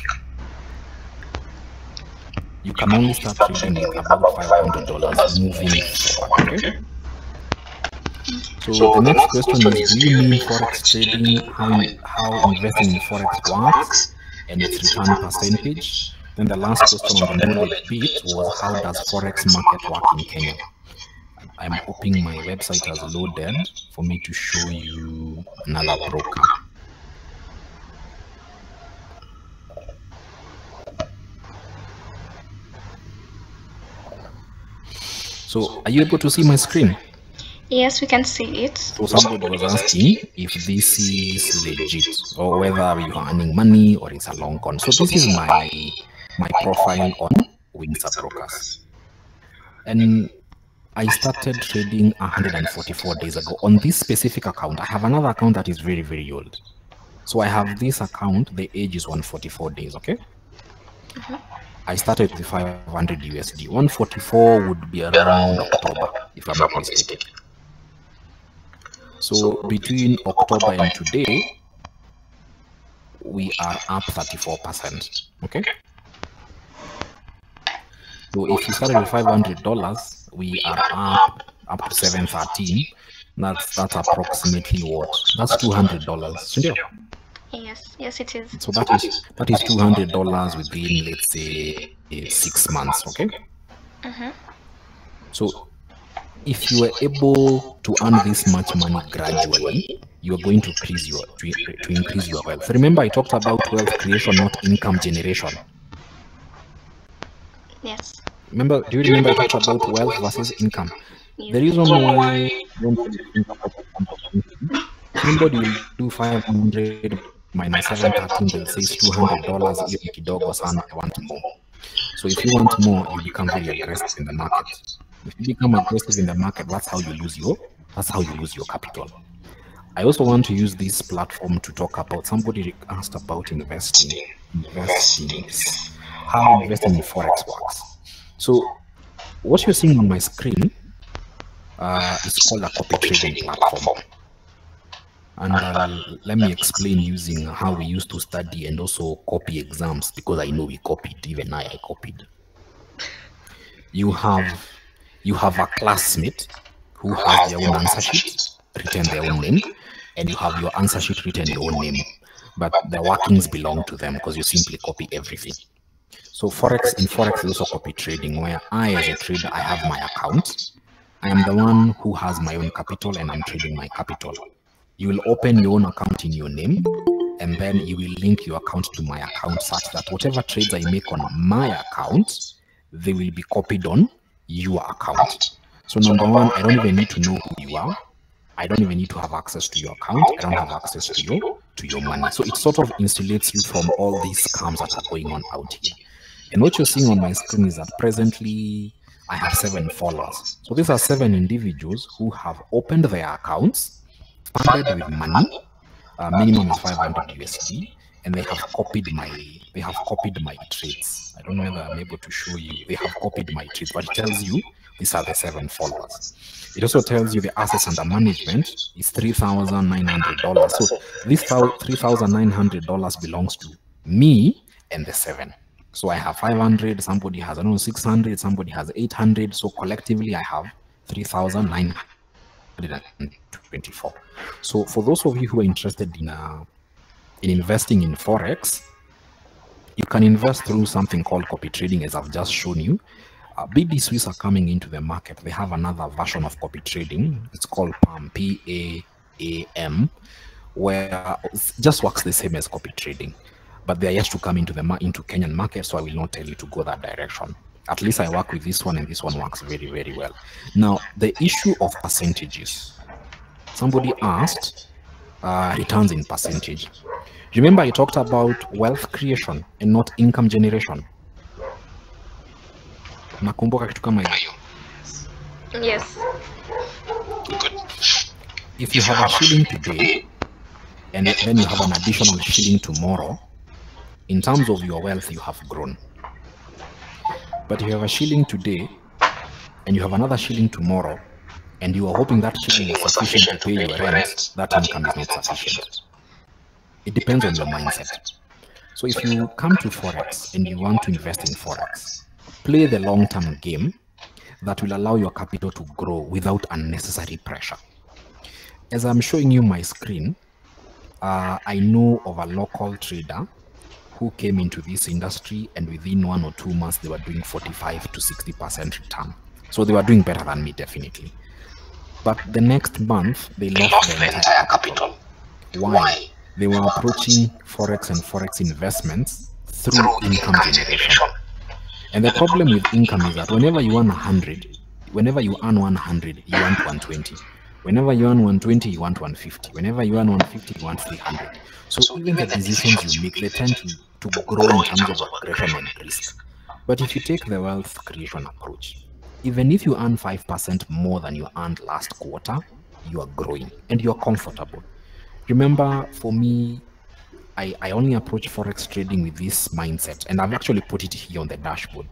You can only start trading with about $500 moving forward. Okay? So the next question is, do you mean Forex trading, how investing in Forex works, and its return percentage? Then the last question on the knowledge bit was, how does Forex market work in Kenya? I'm hoping my website has loaded for me to show you another broker. So are you able to see my screen? Yes, we can see it. So somebody was asking if this is legit or whether you're earning money or it's a long con. So this is my profile on Windsor Brokers. And I started trading 144 days ago on this specific account. I have another account that is very, very old. So I have this account, the age is 144 days, okay? I started with 500 USD. 144 would be around October, if I'm not mistaken. So between October and today, we are up 34%. Okay. So if you started with $500, we are up to 713. That's approximately what? That's $200. Yes, it is. So that is $200 within, let's say, 6 months. Okay. So if you are able to earn this much money gradually, you are going to increase your wealth. Remember, I talked about wealth creation, not income generation. Yes. Do you remember I talked about wealth versus income? Yes. The reason why somebody will do 500 minus 713, they'll say it's $200. Kidogo sana, I want more. So if you want more, you become very aggressive in the market. If you become aggressive in the market, that's how you lose your capital. I also want to use this platform to talk about, somebody asked about investing, how investing in Forex works. So what you're seeing on my screen is called a copy trading platform. And let me explain using how we used to study and also copy exams, because I know we copied, even I copied. You have a classmate who has their own answer sheet, written their own name, and you have your answer sheet written your own name, but the workings belong to them because you simply copy everything. So in Forex is also copy trading, where I, as a trader, I have my account. I am the one who has my own capital and I'm trading my capital. You will open your own account in your name, and then you will link your account to my account such that whatever trades I make on my account, they will be copied on your account. So number one, I don't even need to know who you are. I don't even need to have access to your account. I don't have access to your money. So it sort of insulates you from all these scams that are going on out here. And what you're seeing on my screen is that presently I have 7 followers. So these are 7 individuals who have opened their accounts, funded with money. Minimum is 500 USD, and they have copied my trades. I don't know whether I'm able to show you. They have copied my trades, but it tells you these are the 7 followers. It also tells you the assets under management is $3,900. So this $3,900 belongs to me and the 7. So I have 500. Somebody has 600. Somebody has 800. So collectively, I have 3,924. So for those of you who are interested in investing in Forex, you can invest through something called copy trading, as I've just shown you. BD Swiss are coming into the market. They have another version of copy trading. It's called PAM, PAAM, where it just works the same as copy trading. But they are yet to come into Kenyan market, so I will not tell you to go that direction. At least I work with this one, and this one works very, very well. Now, the issue of percentages. Somebody asked returns in percentage. Remember, I talked about wealth creation and not income generation. Nakumbuka kitu kama hiyo? Yes. Good. If you have a shilling today, and then you have an additional shilling tomorrow, in terms of your wealth, you have grown. But if you have a shilling today, and you have another shilling tomorrow, and you are hoping that shilling is sufficient to pay your rent, that income is not sufficient. It depends on your mindset. So if you come to Forex and you want to invest in Forex, play the long-term game that will allow your capital to grow without unnecessary pressure. As I'm showing you my screen, I know of a local trader who came into this industry, and within 1 or 2 months, they were doing 45 to 60% return. So they were doing better than me, definitely. But the next month, they lost their entire capital. Why? They were approaching Forex and Forex investments through income generation. And the problem with income is that whenever you earn 100, whenever you earn 100, you want 120. Whenever you earn 120, you want 150. Whenever you earn 150, you want 300. So even the decisions you make, they tend to grow in terms of aggression and risk. But if you take the wealth creation approach, even if you earn 5% more than you earned last quarter, you are growing and you're comfortable. Remember, for me, I only approach Forex trading with this mindset, and I've actually put it here on the dashboard.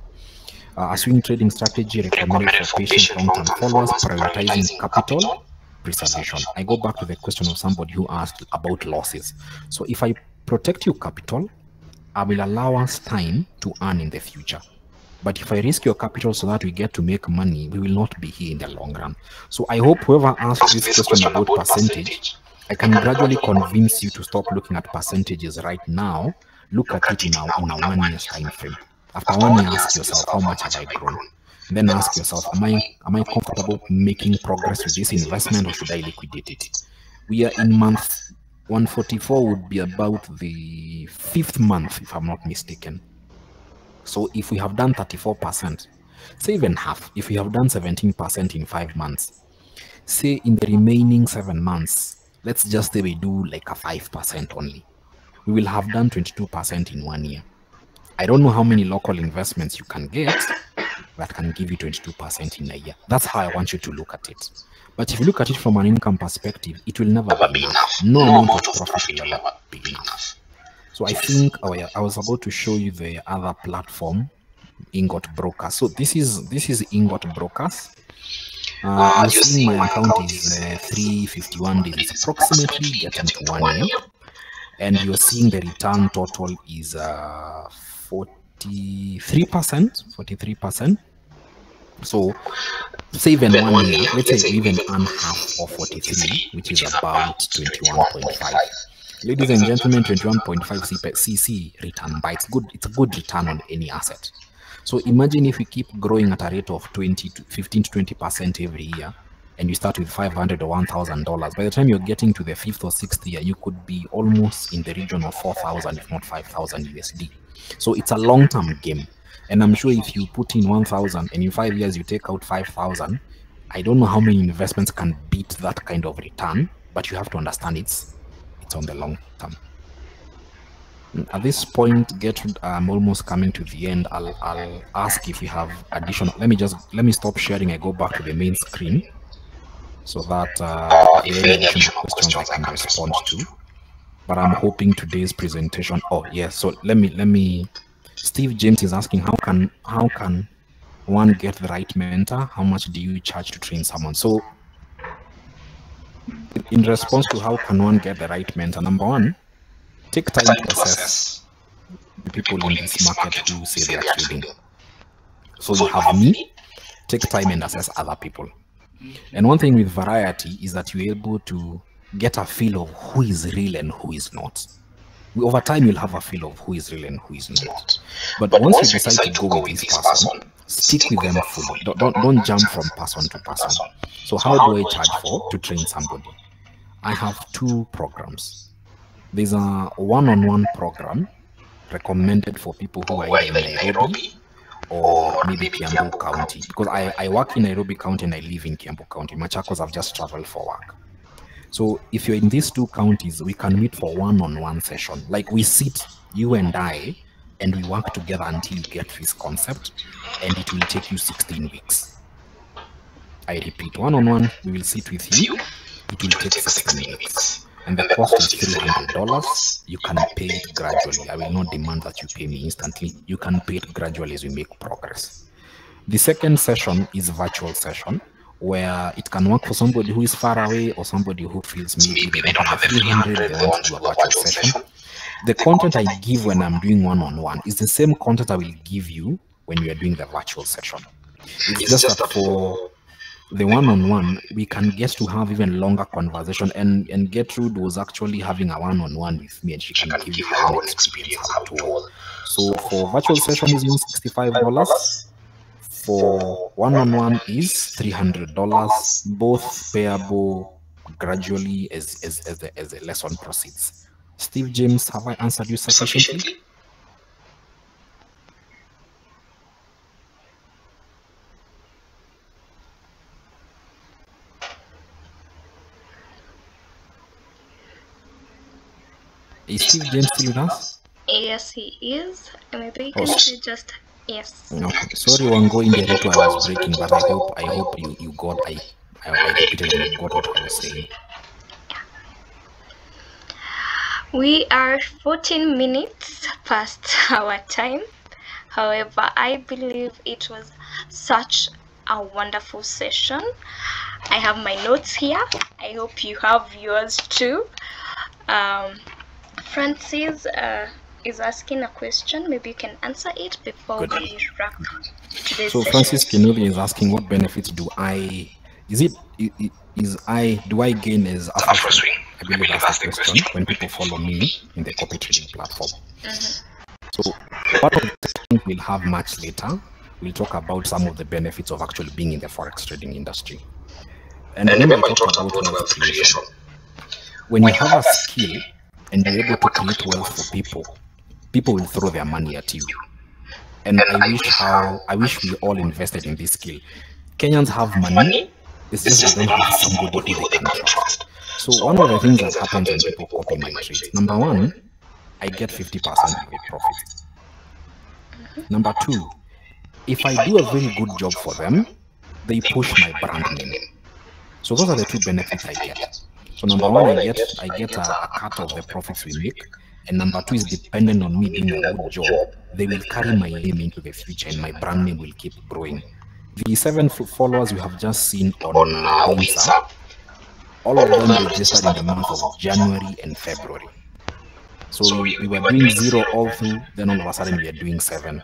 A swing trading strategy recommended for patient long-term followers, prioritizing capital preservation. I go back to the question of somebody who asked about losses. So if I protect your capital, I will allow us time to earn in the future. But if I risk your capital so that we get to make money, we will not be here in the long run. So I hope whoever asked this question about percentage, I can gradually convince you to stop looking at percentages right now. Look at it in a 1 year's time frame. After 1 year, ask yourself, how much have I grown? Then ask yourself, am I comfortable making progress with this investment, or should I liquidate it? We are in month 144, would be about the 5th month, if I'm not mistaken. So if we have done 34%, say even half, if we have done 17% in 5 months, say in the remaining 7 months, let's just say we do like a 5% only, we will have done 22% in 1 year. I don't know how many local investments you can get that can give you 22% in a year. That's how I want you to look at it. But if you look at it from an income perspective, it will never be enough. No amount of profit will ever be enough. So I think I was about to show you the other platform, Ingot Brokers. So this is Ingot Brokers. You're seeing my account is 351 days. It's approximately getting to 1 year. And you're seeing the return total is 43%. So say even 1 year, let's say we even earn half of 43, which is about 21.5. Ladies and gentlemen, 21.5 CC return by it's a good return on any asset. So imagine if we keep growing at a rate of 15 to 20% every year, and you start with $500 or $1,000. By the time you're getting to the 5th or 6th year, you could be almost in the region of 4,000, if not 5,000 USD. So it's a long-term game. And I'm sure if you put in 1,000 and in 5 years you take out 5,000, I don't know how many investments can beat that kind of return, but you have to understand it's on the long term. At this point, Gertrude, I'm almost coming to the end. I'll ask if you have additional. Let me stop sharing and go back to the main screen, so that if there are any additional questions I can respond to. But I'm hoping today's presentation. Oh yes, so let me. Steve James is asking, how can one get the right mentor? How much do you charge to train someone? So in response to how can one get the right mentor, number one, take time to assess the people in this market who say they are trading. So you have me, take time and assess other people. And one thing with variety is that you're able to get a feel of who is real and who is not. Over time, you'll have a feel of who is real and who is not. But once you decide to go with this person, stick with them fully. Don't jump from person to person. So how do I charge to train somebody? I have 2 programs. There's a one-on-one program recommended for people who are either in Nairobi or maybe Kiambu County, because I work in Nairobi County and I live in Kiambu County. Machakos, I've just traveled for work. So if you're in these 2 counties, we can meet for one-on-one session. Like we sit, you and I, and we work together until you get this concept, and it will take you 16 weeks. I repeat, one-on-one, we will sit with you. It will take 16 weeks. And the cost is $300. You can pay it gradually. I will not demand that you pay me instantly. You can pay it gradually as we make progress. The second session is a virtual session, where it can work for somebody who is far away or somebody who feels maybe they don't have the 300, they want to do a virtual session. The content I give when I'm doing one-on-one is the same content I will give you when we are doing the virtual session. It's just that for the one-on-one, we can get to have even longer conversation, and Gertrude was actually having a one-on-one with me, and she can give you her own experience how it was. So for virtual session is $65. For one-on-one is $300, both payable gradually as the lesson proceeds. Steve James, have I answered you sufficiently? Is Steve James still with us? Yes, he is. Maybe you can say just yes. Okay. Sorry, Wango, in the retro I was breaking, but I hope you got I repeated and you got what I was saying. We are 14 minutes past our time. However, I believe it was such a wonderful session. I have my notes here. I hope you have yours too. Francis is asking a question. Maybe you can answer it before we wrap today's session. Francis Kinoli is asking, what benefits do I gain as Afro Swing? I believe that's the question when people follow me in the copy trading platform. So part of the session we'll have much later. We'll talk about some of the benefits of actually being in the Forex trading industry. And remember, we talked about wealth creation. When you have a skill and you're able to create wealth for people, people will throw their money at you. And I wish we all invested in this skill. Kenyans have money, it's just they don't have somebody who they can trust. So one of the things that happens when people copy my trades, number one, I get 50% of the profit. Number two, if I do a very good job for them, they push my brand name. So those are the two benefits I get. So number one, I get a cut of the profits we make. And number two is dependent on me doing a good job. They will carry my name into the future and my brand name will keep growing. The 7 followers you have just seen on WhatsApp, all of them registered in the month of January and February. So we were doing 0 all through, then all of a sudden we are doing 7.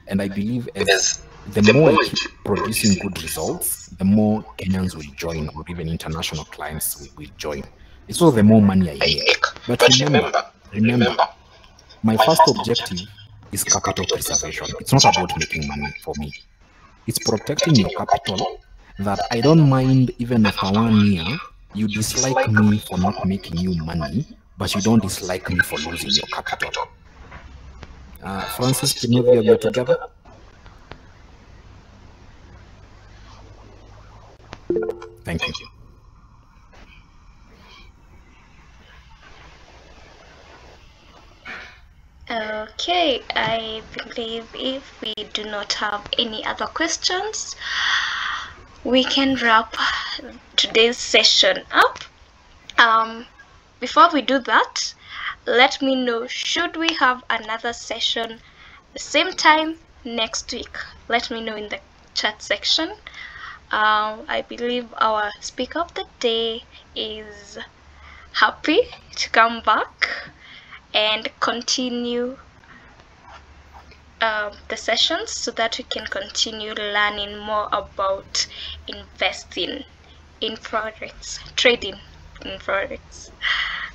And I believe as the more I keep producing good results, the more Kenyans will join, or even international clients will join. It's also the more money I make. But remember, my first objective is capital preservation. It's not about making money for me. It's protecting your capital, that I don't mind even after 1 year, you dislike me for not making you money, but you don't dislike me for losing your capital. Francis, can we are together? Thank you. Okay, I believe if we do not have any other questions, we can wrap today's session up. Before we do that, let me know, should we have another session the same time next week? Let me know in the chat section. I believe our speaker of the day is happy to come back and continue the sessions so that we can continue learning more about investing in Forex, trading in Forex.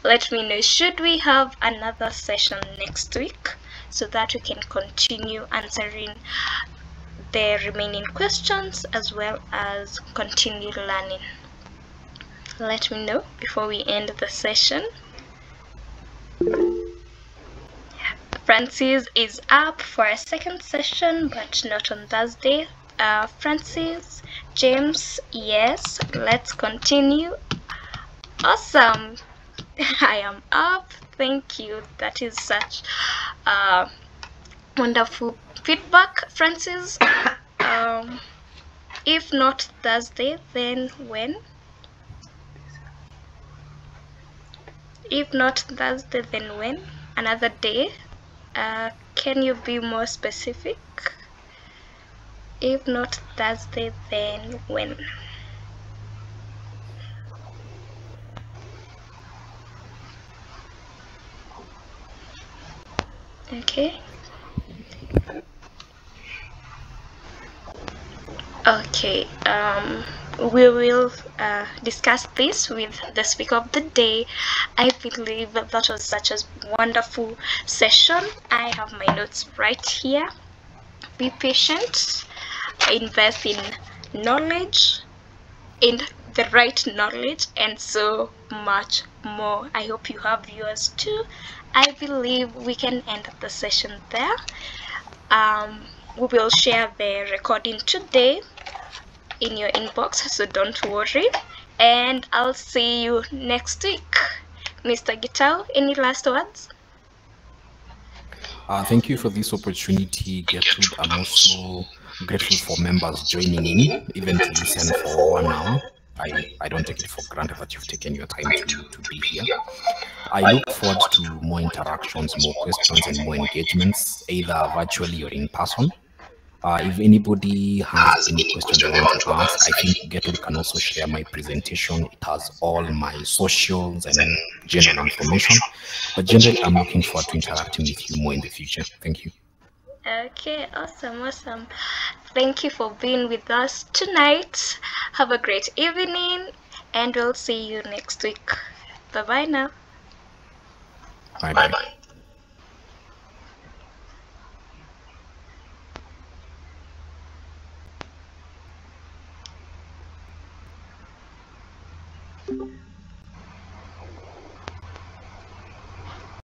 Let me know, should we have another session next week so that we can continue answering the remaining questions as well as continue learning. Let me know before we end the session. Francis is up for a second session, but not on Thursday. Francis, James, yes, let's continue. Awesome. I am up. Thank you. That is such wonderful feedback, Francis. If not Thursday, then when? If not Thursday, then when? Another day? Can you be more specific? If not Thursday, then when? Okay. Okay, we will discuss this with the speaker of the day. I believe that was such a wonderful session. I have my notes right here. Be patient, invest in knowledge, in the right knowledge, and so much more. I hope you have yours too. I believe we can end the session there. We will share the recording today in your inbox, so don't worry, and I'll see you next week. Mr. Gitao, any last words? Thank you for this opportunity, Gertrude. I'm also grateful for members joining in, even to listen for 1 hour. I don't take it for granted that you've taken your time to be here. I look forward to more interactions, more questions, and more engagements, either virtually or in person. If anybody has any questions they want to ask, I think Gertrude can also share my presentation. It has all my socials and general information. But generally, I'm looking forward to interacting with you more in the future. Thank you. Okay, awesome. Thank you for being with us tonight. Have a great evening, and we'll see you next week. Bye-bye now. Bye-bye.